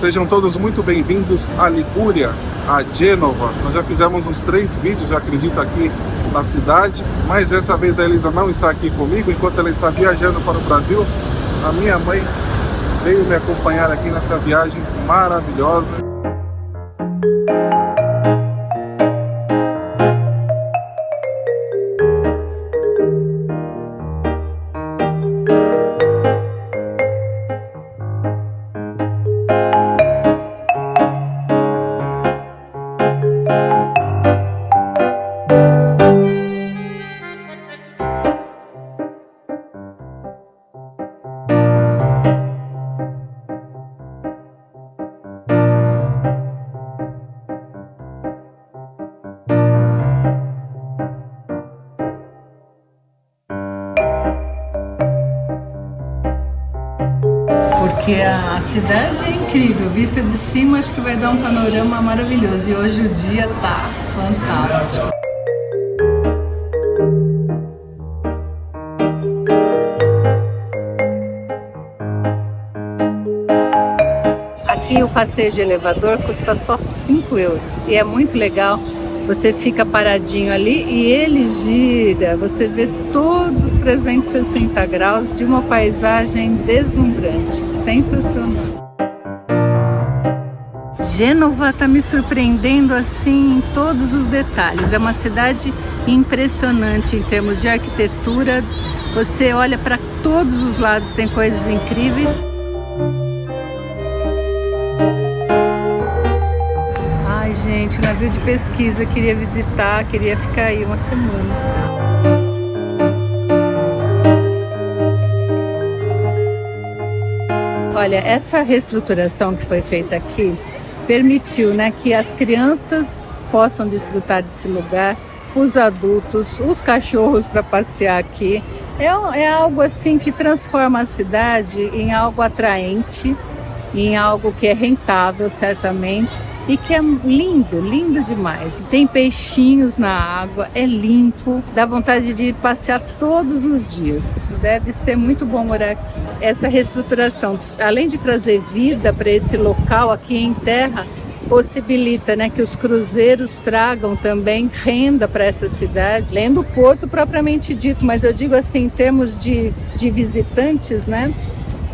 Sejam todos muito bem-vindos à Ligúria, a Gênova. Nós já fizemos uns 3 vídeos, eu acredito, aqui na cidade, mas dessa vez a Elisa não está aqui comigo, enquanto ela está viajando para o Brasil. A minha mãe veio me acompanhar aqui nessa viagem maravilhosa. Porque a cidade é incrível, vista de cima acho que vai dar um panorama maravilhoso e hoje o dia tá fantástico. Aqui o passeio de elevador custa só 5 euros e é muito legal. Você fica paradinho ali e ele gira, você vê todos os 360 graus de uma paisagem deslumbrante, sensacional. Gênova está me surpreendendo assim em todos os detalhes, é uma cidade impressionante em termos de arquitetura, você olha para todos os lados, tem coisas incríveis. Gente, o navio de pesquisa, queria visitar, queria ficar aí uma semana. Olha, essa reestruturação que foi feita aqui permitiu, né, que as crianças possam desfrutar desse lugar, os adultos, os cachorros para passear aqui. É algo assim que transforma a cidade em algo atraente, em algo que é rentável, certamente, e que é lindo, lindo demais. Tem peixinhos na água, é limpo, dá vontade de ir passear todos os dias. Deve ser muito bom morar aqui. Essa reestruturação, além de trazer vida para esse local aqui em terra, possibilita, né, que os cruzeiros tragam também renda para essa cidade, além do porto propriamente dito, mas eu digo assim, em termos de visitantes, né?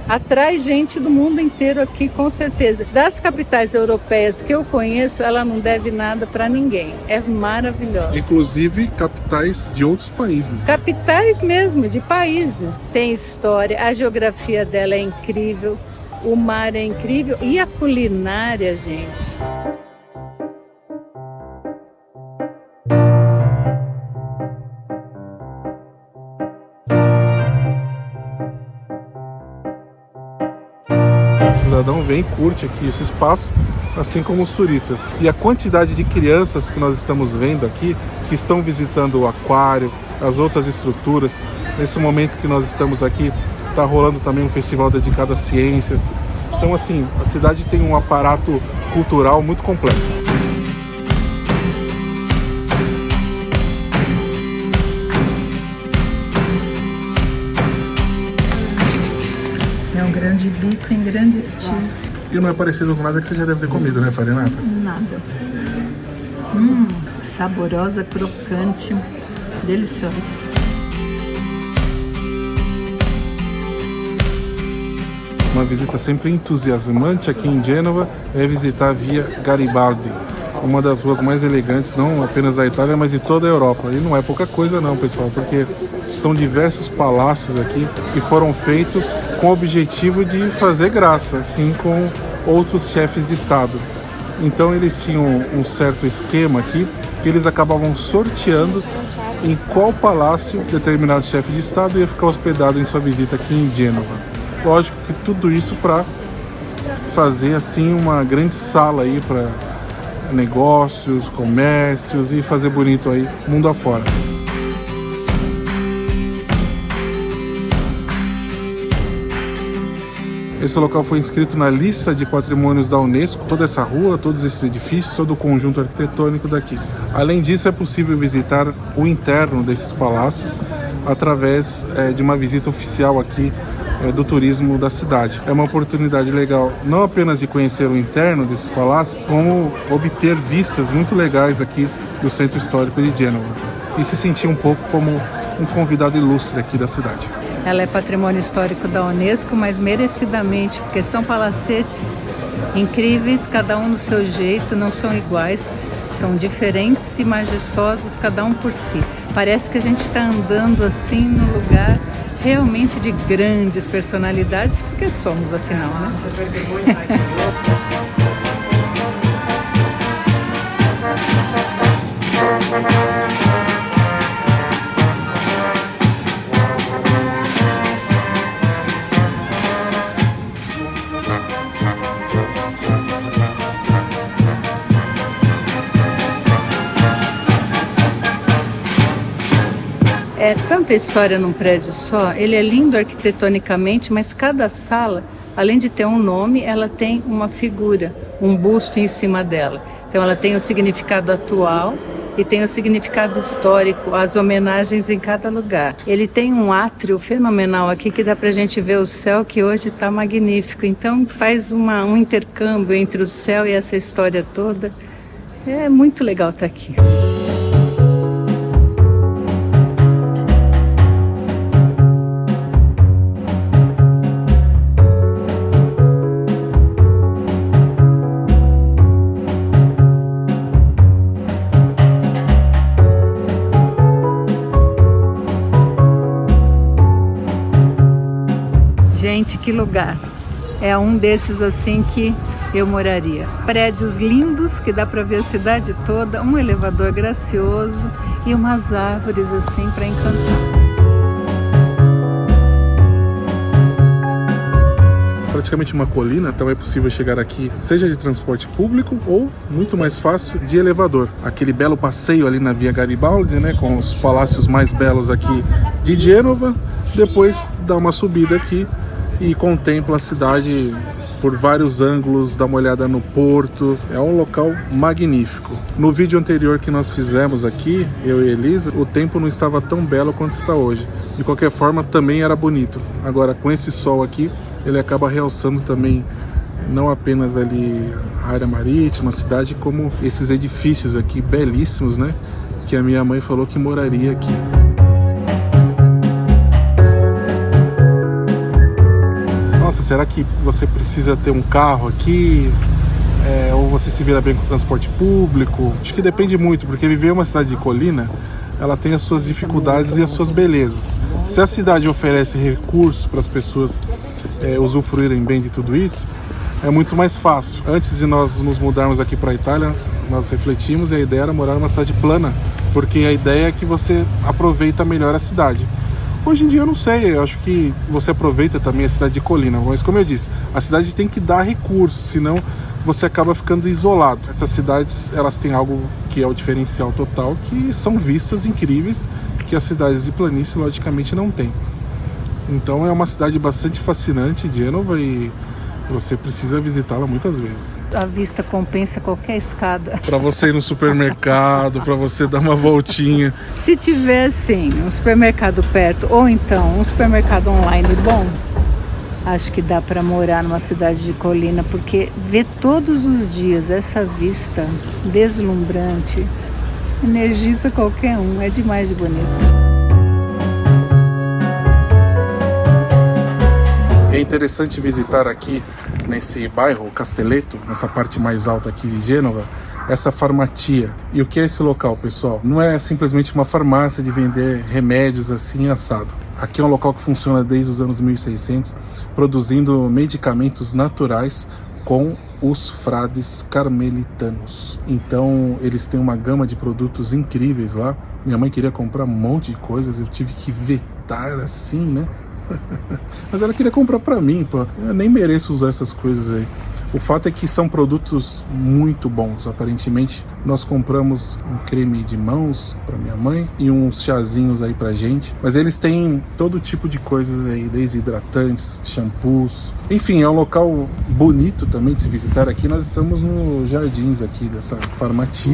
Atrai gente do mundo inteiro aqui, com certeza. Das capitais europeias que eu conheço, ela não deve nada para ninguém. É maravilhosa. Inclusive capitais de outros países. Capitais mesmo, de países. Tem história, a geografia dela é incrível, o mar é incrível e a culinária, gente. O cidadão vem e curte aqui esse espaço, assim como os turistas. E a quantidade de crianças que nós estamos vendo aqui, que estão visitando o aquário, as outras estruturas. Nesse momento que nós estamos aqui, está rolando também um festival dedicado às ciências. Então, assim, a cidade tem um aparato cultural muito completo. É um grande bico em grande estilo. E não é parecido com nada que você já deve ter comido, né, Farinata? Nada. Saborosa, crocante, deliciosa. Uma visita sempre entusiasmante aqui em Gênova é visitar a Via Garibaldi, uma das ruas mais elegantes, não apenas da Itália, mas de toda a Europa. E não é pouca coisa não, pessoal, porque são diversos palácios aqui que foram feitos com o objetivo de fazer graça, assim com outros chefes de Estado. Então eles tinham um certo esquema aqui, que eles acabavam sorteando em qual palácio determinado chefe de Estado ia ficar hospedado em sua visita aqui em Gênova. Lógico que tudo isso para fazer assim uma grande sala aí para negócios, comércios e fazer bonito aí mundo afora. Esse local foi inscrito na lista de patrimônios da Unesco, toda essa rua, todos esses edifícios, todo o conjunto arquitetônico daqui. Além disso, é possível visitar o interno desses palácios através de uma visita oficial aqui do turismo da cidade. É uma oportunidade legal, não apenas de conhecer o interno desses palácios, como obter vistas muito legais aqui do centro histórico de Gênova e se sentir um pouco como um convidado ilustre aqui da cidade. Ela é patrimônio histórico da Unesco, mas merecidamente, porque são palacetes incríveis, cada um no seu jeito, não são iguais, são diferentes e majestosos, cada um por si. Parece que a gente está andando assim num lugar realmente de grandes personalidades, porque somos, afinal, né? É tanta história num prédio só, ele é lindo arquitetonicamente, mas cada sala, além de ter um nome, ela tem uma figura, um busto em cima dela. Então ela tem o significado atual e tem o significado histórico, as homenagens em cada lugar. Ele tem um átrio fenomenal aqui que dá pra gente ver o céu, que hoje está magnífico. Então faz um intercâmbio entre o céu e essa história toda. É muito legal estar aqui. Gente, que lugar! É um desses assim que eu moraria. Prédios lindos que dá para ver a cidade toda, um elevador gracioso e umas árvores assim para encantar. Praticamente uma colina, então é possível chegar aqui, seja de transporte público ou, muito mais fácil, de elevador. Aquele belo passeio ali na Via Garibaldi, né, com os palácios mais belos aqui de Gênova, depois dá uma subida aqui e contempla a cidade por vários ângulos, dá uma olhada no porto. É um local magnífico. No vídeo anterior que nós fizemos aqui, eu e Elisa, o tempo não estava tão belo quanto está hoje. De qualquer forma, também era bonito. Agora, com esse sol aqui, ele acaba realçando também não apenas ali a área marítima, a cidade, como esses edifícios aqui belíssimos, né? Que a minha mãe falou que moraria aqui. Nossa, será que você precisa ter um carro aqui? Ou você se vira bem com o transporte público? Acho que depende muito, porque viver em uma cidade de colina, ela tem as suas dificuldades e as suas belezas. Se a cidade oferece recursos para as pessoas usufruírem bem de tudo isso, é muito mais fácil. Antes de nós nos mudarmos aqui para a Itália, nós refletimos e a ideia era morar numa cidade plana, porque a ideia é que você aproveita melhor a cidade. Hoje em dia eu não sei, eu acho que você aproveita também a cidade de colina, mas como eu disse, a cidade tem que dar recursos, senão você acaba ficando isolado. Essas cidades, elas têm algo que é o diferencial total, que são vistas incríveis, que as cidades de planície logicamente não têm. Então é uma cidade bastante fascinante, Gênova, e você precisa visitá-la muitas vezes. A vista compensa qualquer escada. Para você ir no supermercado, para você dar uma voltinha. Se tiver, assim, um supermercado perto, ou então um supermercado online bom, acho que dá para morar numa cidade de colina, porque ver todos os dias essa vista deslumbrante energiza qualquer um, é demais de bonito. É interessante visitar aqui nesse bairro Castelletto, nessa parte mais alta aqui de Gênova, essa farmácia. E o que é esse local, pessoal? Não é simplesmente uma farmácia de vender remédios assim assado. Aqui é um local que funciona desde os anos 1600, produzindo medicamentos naturais com os frades carmelitanos. Então eles têm uma gama de produtos incríveis lá. Minha mãe queria comprar um monte de coisas, eu tive que vetar assim, né? Mas ela queria comprar pra mim, pô. Eu nem mereço usar essas coisas aí. O fato é que são produtos muito bons. Aparentemente, nós compramos um creme de mãos para minha mãe e uns chazinhos aí pra gente. Mas eles têm todo tipo de coisas aí, desde hidratantes, shampoos. Enfim, é um local bonito também de se visitar aqui. Nós estamos nos jardins aqui dessa farmácia.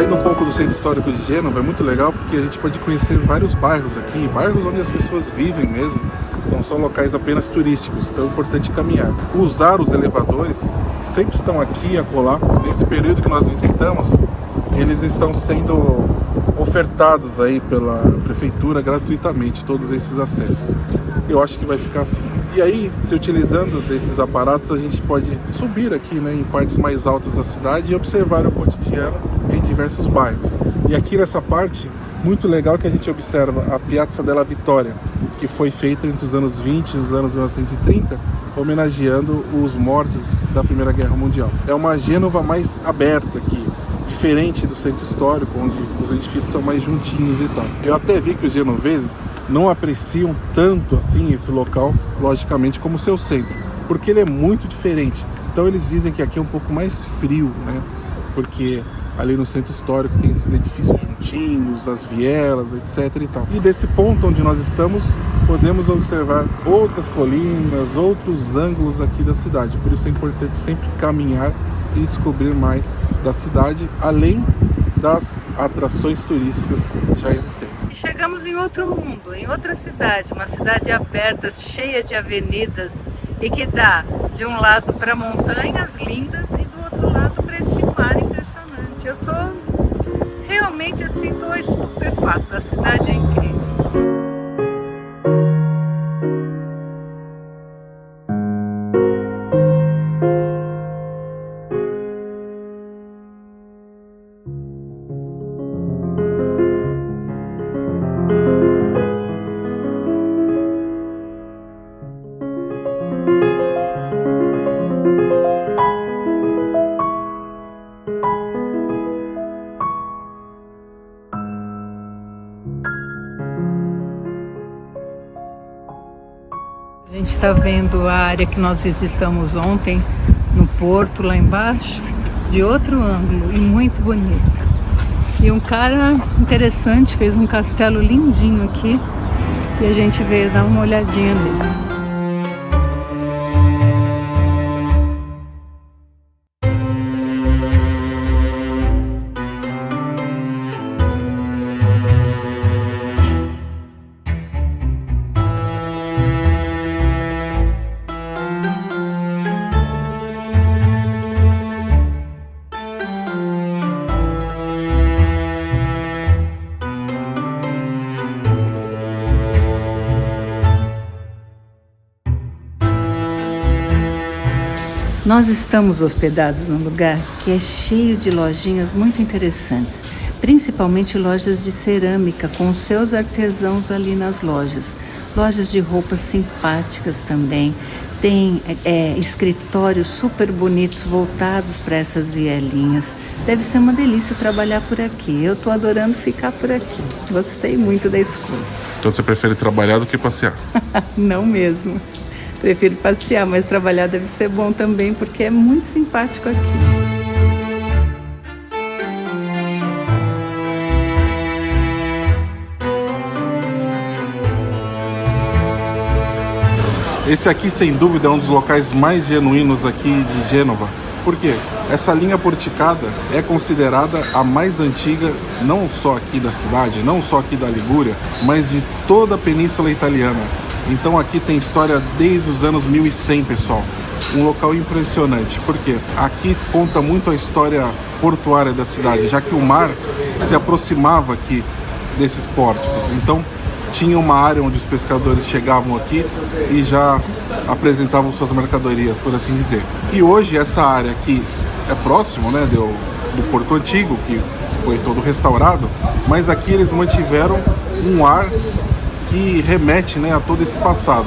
Saindo um pouco do centro histórico de Gênova, é muito legal porque a gente pode conhecer vários bairros aqui, bairros onde as pessoas vivem mesmo, não são locais apenas turísticos, então é importante caminhar. Usar os elevadores, que sempre estão aqui e acolá, nesse período que nós visitamos, eles estão sendo ofertados aí pela prefeitura gratuitamente, todos esses acessos. Eu acho que vai ficar assim. E aí, se utilizando desses aparatos, a gente pode subir aqui, né, em partes mais altas da cidade e observar o cotidiano em diversos bairros. E aqui nessa parte, muito legal que a gente observa a Piazza della Vittoria, que foi feita entre os anos 20 e os anos 1930, homenageando os mortos da Primeira Guerra Mundial. É uma Gênova mais aberta aqui, diferente do centro histórico, onde os edifícios são mais juntinhos e tal. Eu até vi que os genoveses não apreciam tanto assim esse local, logicamente, como o seu centro, porque ele é muito diferente. Então eles dizem que aqui é um pouco mais frio, né? Porque ali no centro histórico tem esses edifícios juntinhos, as vielas, etc e tal. E desse ponto onde nós estamos, podemos observar outras colinas, outros ângulos aqui da cidade. Por isso é importante sempre caminhar e descobrir mais da cidade, além das atrações turísticas já existentes. E chegamos em outro mundo, em outra cidade, uma cidade aberta, cheia de avenidas e que dá de um lado para montanhas lindas e do outro lado para esse mar impressionante. Eu tô realmente assim, tô estupefata, a cidade é incrível. A gente está vendo a área que nós visitamos ontem, no porto, lá embaixo, de outro ângulo e muito bonito. E um cara interessante fez um castelo lindinho aqui e a gente veio dar uma olhadinha nele. Nós estamos hospedados num lugar que é cheio de lojinhas muito interessantes, principalmente lojas de cerâmica com os seus artesãos ali nas lojas. Lojas de roupas simpáticas também, tem escritórios super bonitos voltados para essas vielinhas. Deve ser uma delícia trabalhar por aqui, eu estou adorando ficar por aqui, gostei muito da escolha. Então você prefere trabalhar do que passear? Não mesmo. Prefiro passear, mas trabalhar deve ser bom também, porque é muito simpático aqui. Esse aqui, sem dúvida, é um dos locais mais genuínos aqui de Gênova. Por quê? Essa linha porticada é considerada a mais antiga, não só aqui da cidade, não só aqui da Ligúria, mas de toda a Península Italiana. Então aqui tem história desde os anos 1100, pessoal. Um local impressionante, porque aqui conta muito a história portuária da cidade, já que o mar se aproximava aqui desses pórticos. Então tinha uma área onde os pescadores chegavam aqui e já apresentavam suas mercadorias, por assim dizer. E hoje essa área aqui é próximo, né, do Porto Antigo, que foi todo restaurado, mas aqui eles mantiveram um ar que remete, né, a todo esse passado.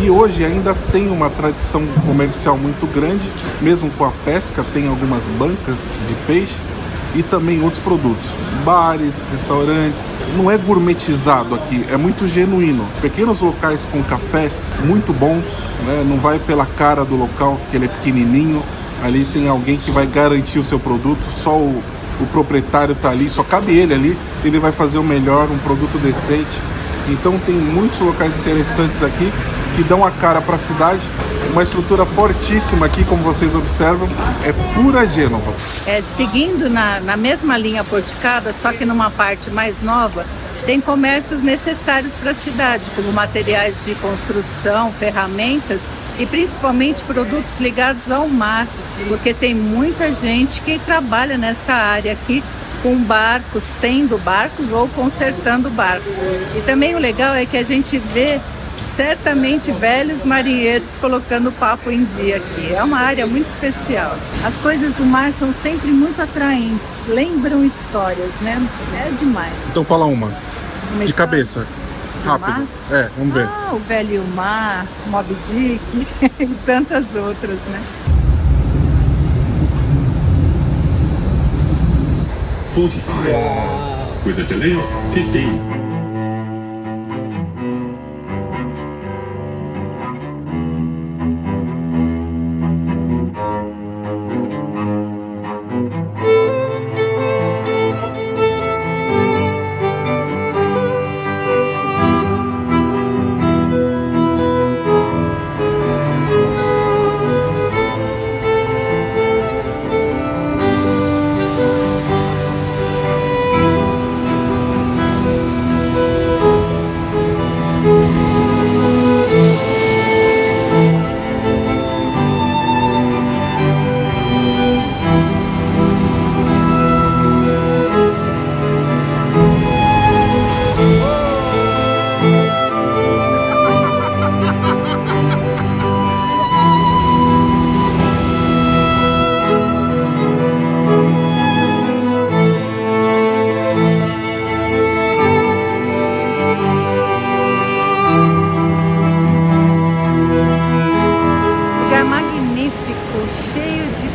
E hoje ainda tem uma tradição comercial muito grande, mesmo com a pesca, tem algumas bancas de peixes e também outros produtos, bares, restaurantes. Não é gourmetizado aqui, é muito genuíno. Pequenos locais com cafés muito bons, né? Não vai pela cara do local, que ele é pequenininho. Ali tem alguém que vai garantir o seu produto, só o proprietário está ali, só cabe ele ali, ele vai fazer o melhor, um produto decente. Então tem muitos locais interessantes aqui que dão a cara para a cidade uma estrutura fortíssima aqui, como vocês observam, é pura Gênova. Seguindo na mesma linha porticada, só que numa parte mais nova, tem comércios necessários para a cidade, como materiais de construção, ferramentas e principalmente produtos ligados ao mar, porque tem muita gente que trabalha nessa área aqui com barcos, tendo barcos ou consertando barcos. E também o legal é que a gente vê certamente velhos marinheiros colocando o papo em dia aqui. É uma área muito especial. As coisas do mar são sempre muito atraentes, lembram histórias, né? É demais. Então fala uma de cabeça, rápido. Mar? Vamos ver. O Velho Mar, Moby Dick e tantas outras, né? 45 with a delay of 15.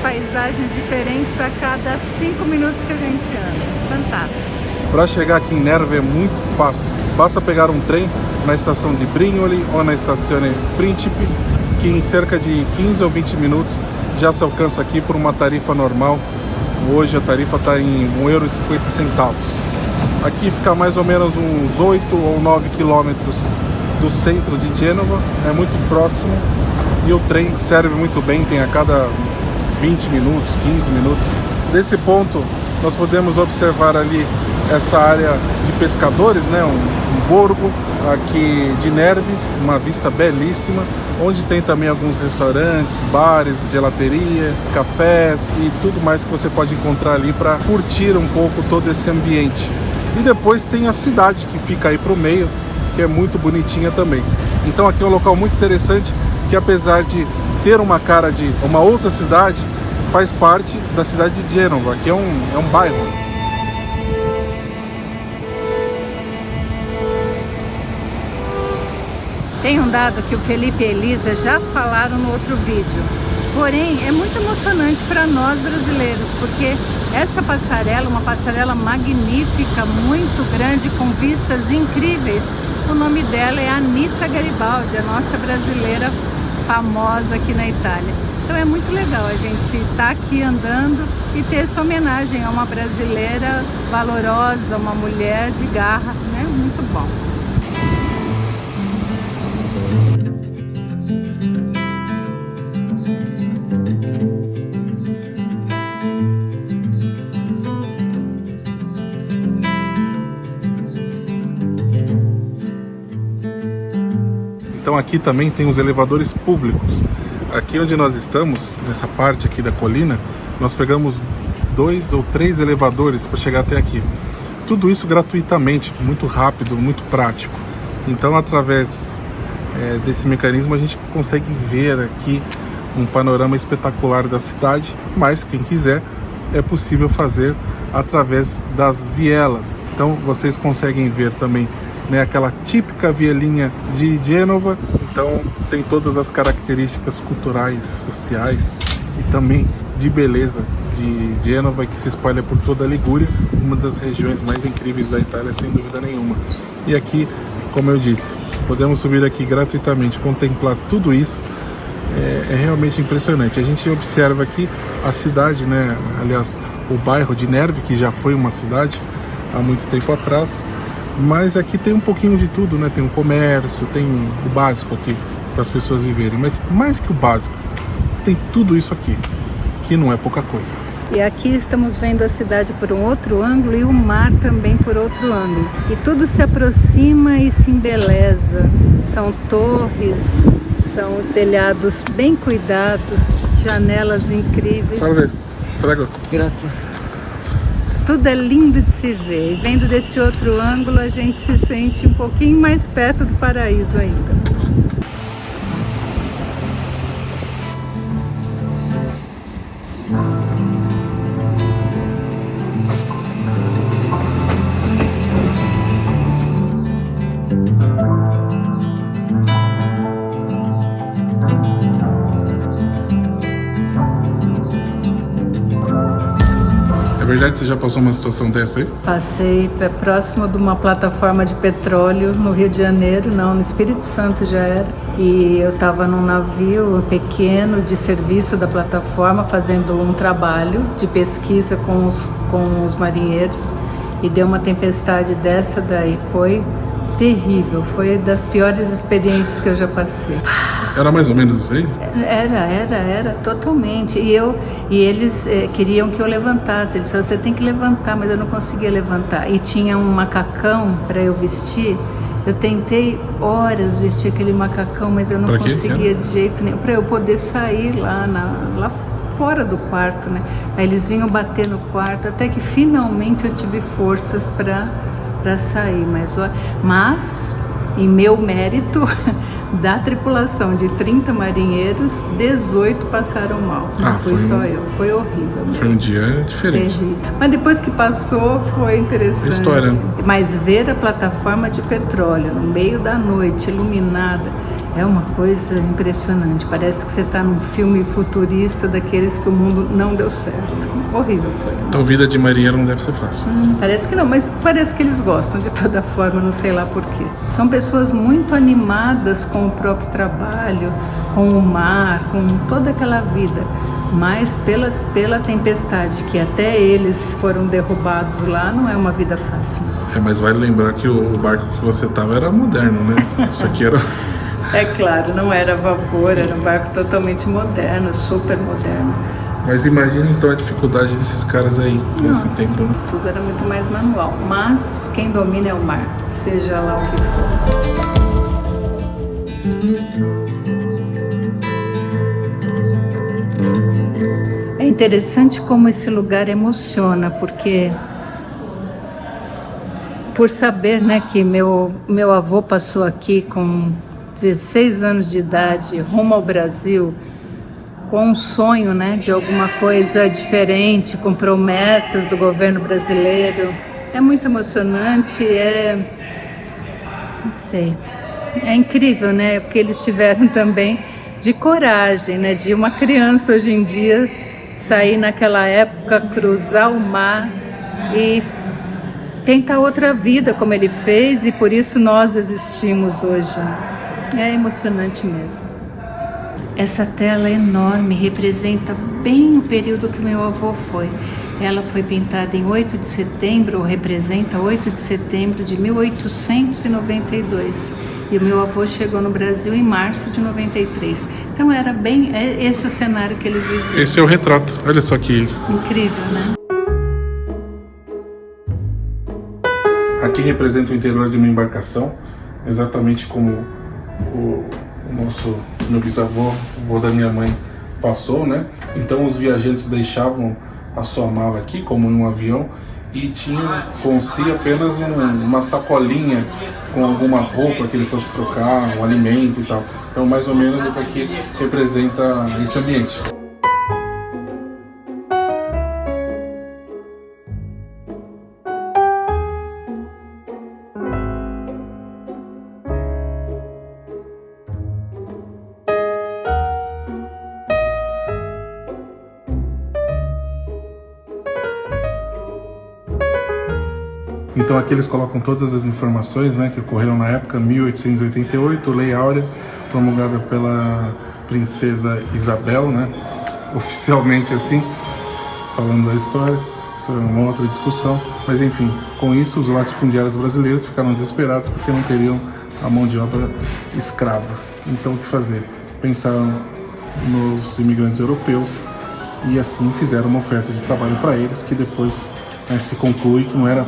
Paisagens diferentes a cada 5 minutos que a gente anda. Fantástico. Para chegar aqui em Nerva é muito fácil. Basta pegar um trem na estação de Brignoli ou na estação Principe, que em cerca de 15 ou 20 minutos já se alcança aqui por uma tarifa normal. Hoje a tarifa está em €1,50. Aqui fica mais ou menos uns 8 ou 9 quilômetros do centro de Gênova, é muito próximo e o trem serve muito bem, tem a cada 20 minutos, 15 minutos. Desse ponto, nós podemos observar ali essa área de pescadores, né? um borgo aqui de Nervi, uma vista belíssima, onde tem também alguns restaurantes, bares, gelateria, cafés e tudo mais que você pode encontrar ali para curtir um pouco todo esse ambiente. E depois tem a cidade que fica aí para o meio, que é muito bonitinha também. Então aqui é um local muito interessante, que apesar de ter uma cara de uma outra cidade, faz parte da cidade de Gênova, que é um bairro. Tem um dado que o Felipe e a Elisa já falaram no outro vídeo, porém é muito emocionante para nós brasileiros, porque essa passarela, uma passarela magnífica, muito grande, com vistas incríveis, o nome dela é Anita Garibaldi, a nossa brasileira famosa aqui na Itália. Então é muito legal a gente estar aqui andando e ter essa homenagem a uma brasileira valorosa, uma mulher de garra, né? Muito bom. Então aqui também tem os elevadores públicos. Aqui onde nós estamos, nessa parte aqui da colina, nós pegamos 2 ou 3 elevadores para chegar até aqui. Tudo isso gratuitamente, muito rápido, muito prático. Então através desse mecanismo a gente consegue ver aqui um panorama espetacular da cidade, mas quem quiser é possível fazer através das vielas. Então vocês conseguem ver também, né, aquela típica vielinha de Gênova. Então tem todas as características culturais, sociais e também de beleza de Gênova, que se espalha por toda a Ligúria, uma das regiões mais incríveis da Itália, sem dúvida nenhuma. E aqui, como eu disse, podemos subir aqui gratuitamente, contemplar tudo isso. É realmente impressionante. A gente observa aqui a cidade, né? Aliás, o bairro de Nervi, que já foi uma cidade há muito tempo atrás. Mas aqui tem um pouquinho de tudo, né? Tem o comércio, tem o básico aqui, para as pessoas viverem. Mas mais que o básico, tem tudo isso aqui, que não é pouca coisa. E aqui estamos vendo a cidade por um outro ângulo e o mar também por outro ângulo. E tudo se aproxima e se embeleza. São torres, são telhados bem cuidados, janelas incríveis. Salve, prego. Grazie. Tudo é lindo de se ver. E vendo desse outro ângulo, a gente se sente um pouquinho mais perto do paraíso ainda. É verdade, você já passou uma situação dessa aí? Passei próximo de uma plataforma de petróleo no Rio de Janeiro, não, no Espírito Santo já era. E eu estava num navio pequeno de serviço da plataforma fazendo um trabalho de pesquisa com os marinheiros e deu uma tempestade dessa daí. Foi terrível, foi das piores experiências que eu já passei. Era mais ou menos isso aí? Era totalmente. E eles queriam que eu levantasse. Eles falaram, você tem que levantar, mas eu não conseguia levantar. E tinha um macacão para eu vestir. Eu tentei horas vestir aquele macacão, mas eu não conseguia de jeito nenhum. Para eu poder sair lá fora do quarto, né? Aí eles vinham bater no quarto, até que finalmente eu tive forças para sair. Mas, em meu mérito, da tripulação de 30 marinheiros, 18 passaram mal. Não fui só eu, foi horrível mesmo. Foi um dia diferente. Terrível. Mas depois que passou, foi interessante. História. Mas ver a plataforma de petróleo no meio da noite, iluminada, é uma coisa impressionante. Parece que você está num filme futurista daqueles que o mundo não deu certo. Horrível foi. Então vida de marinheiro não deve ser fácil. Parece que não, mas parece que eles gostam de toda forma, não sei lá porquê. São pessoas muito animadas com o próprio trabalho, com o mar, com toda aquela vida. Mas pela tempestade, que até eles foram derrubados lá, não é uma vida fácil. Mas vale lembrar que o barco que você estava era moderno, né? Isso aqui era... É claro, não era vapor, era um barco totalmente moderno, super moderno. Mas imagina então a dificuldade desses caras aí nesse tempo. Né? Tudo era muito mais manual, mas quem domina é o mar, seja lá o que for. É interessante como esse lugar emociona, porque por saber, né, que meu avô passou aqui com 16 anos de idade, rumo ao Brasil, com um sonho, né, de alguma coisa diferente, com promessas do governo brasileiro. É muito emocionante, não sei, é incrível, né, porque eles tiveram também de coragem, né, de uma criança hoje em dia sair naquela época, cruzar o mar e tentar outra vida como ele fez, e por isso nós existimos hoje. É emocionante mesmo. Essa tela enorme representa bem o período que meu avô foi. Ela foi pintada em 8 de setembro, ou representa 8 de setembro de 1892. E o meu avô chegou no Brasil em março de 93. Então era bem esse o cenário que ele viveu. Esse é o retrato, olha só que... Incrível, né? Aqui representa o interior de uma embarcação, exatamente como o meu bisavô, o avô da minha mãe, passou, né? Então os viajantes deixavam a sua mala aqui, como em um avião, e tinham com si apenas uma sacolinha com alguma roupa que ele fosse trocar, um alimento e tal. Então mais ou menos isso aqui representa esse ambiente. Então aqui eles colocam todas as informações, né, que ocorreram na época, 1888, Lei Áurea, promulgada pela princesa Isabel, né, oficialmente assim, falando da história. Isso é uma outra discussão, mas enfim, com isso os latifundiários brasileiros ficaram desesperados porque não teriam a mão de obra escrava. Então o que fazer? Pensaram nos imigrantes europeus e assim fizeram uma oferta de trabalho para eles, que depois se conclui que não era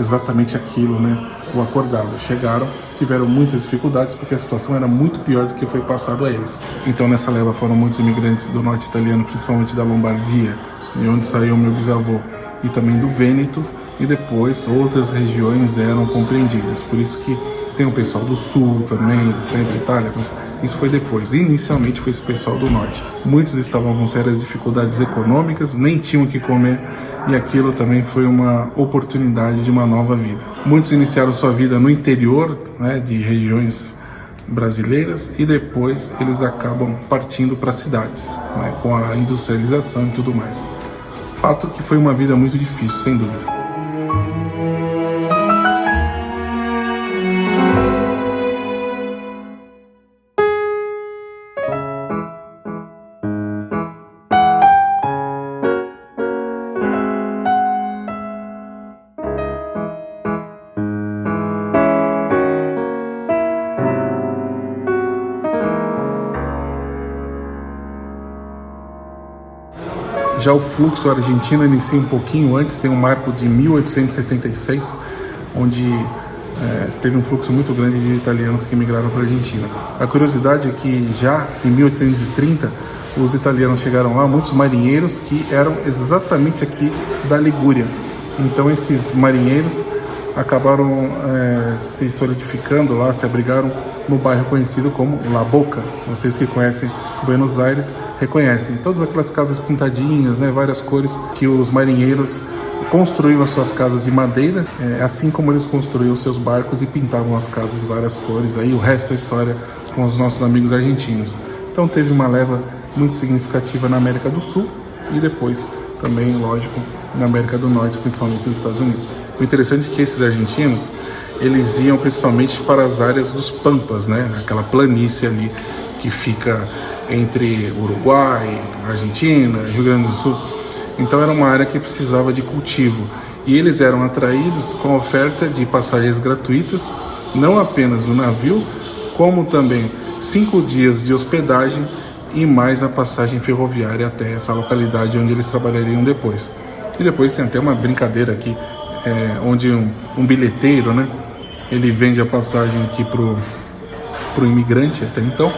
exatamente aquilo, né, o acordado. Chegaram, tiveram muitas dificuldades porque a situação era muito pior do que foi passado a eles. Então nessa leva foram muitos imigrantes do norte italiano, principalmente da Lombardia, de onde saiu meu bisavô, e também do Vêneto, e depois outras regiões eram compreendidas. Por isso que tem o pessoal do sul também, do centro da Itália, mas isso foi depois. Inicialmente foi esse pessoal do norte. Muitos estavam com sérias dificuldades econômicas, nem tinham o que comer, e aquilo também foi uma oportunidade de uma nova vida. Muitos iniciaram sua vida no interior, né, de regiões brasileiras, e depois eles acabam partindo para cidades, né, com a industrialização e tudo mais. Fato que foi uma vida muito difícil, sem dúvida. Já o fluxo argentino inicia um pouquinho antes, tem um marco de 1876, onde teve um fluxo muito grande de italianos que migraram para a Argentina. A curiosidade é que já em 1830 os italianos chegaram lá, muitos marinheiros que eram exatamente aqui da Ligúria. Então esses marinheiros acabaram se solidificando lá, se abrigaram no bairro conhecido como La Boca. Vocês que conhecem Buenos Aires reconhecem todas aquelas casas pintadinhas, né, várias cores, que os marinheiros construíam as suas casas de madeira, assim como eles construíam seus barcos e pintavam as casas de várias cores. Aí o resto é história com os nossos amigos argentinos. Então teve uma leva muito significativa na América do Sul e depois também, lógico, na América do Norte, principalmente nos Estados Unidos. O interessante é que esses argentinos, eles iam principalmente para as áreas dos Pampas, né? Aquela planície ali que fica entre Uruguai, Argentina, Rio Grande do Sul. Então era uma área que precisava de cultivo. E eles eram atraídos com a oferta de passagens gratuitas, não apenas no navio, como também 5 dias de hospedagem e mais a passagem ferroviária até essa localidade onde eles trabalhariam depois. E depois tem até uma brincadeira aqui, onde um bilheteiro, né, ele vende a passagem aqui pro imigrante até então,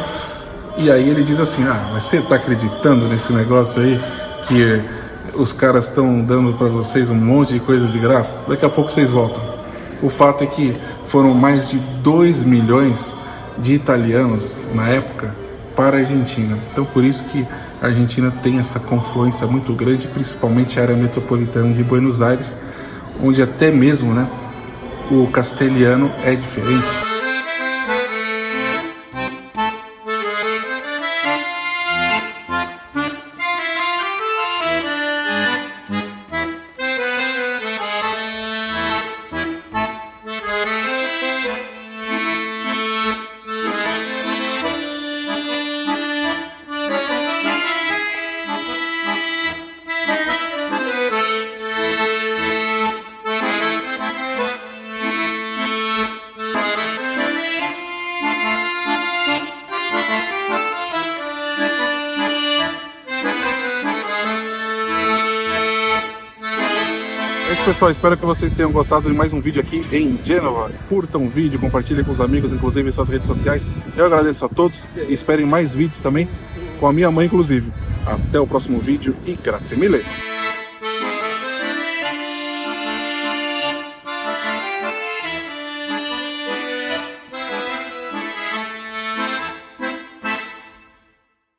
e aí ele diz assim: mas você está acreditando nesse negócio aí, que os caras estão dando para vocês um monte de coisas de graça? Daqui a pouco vocês voltam. O fato é que foram mais de 2 milhões de italianos na época para a Argentina. Então por isso que a Argentina tem essa confluência muito grande, principalmente a área metropolitana de Buenos Aires, onde até mesmo, né, o castelhano é diferente. É isso, pessoal, espero que vocês tenham gostado de mais um vídeo aqui em Gênova. Curtam o vídeo, compartilhem com os amigos, inclusive em suas redes sociais. Eu agradeço a todos e esperem mais vídeos também, com a minha mãe inclusive. Até o próximo vídeo e grazie mille!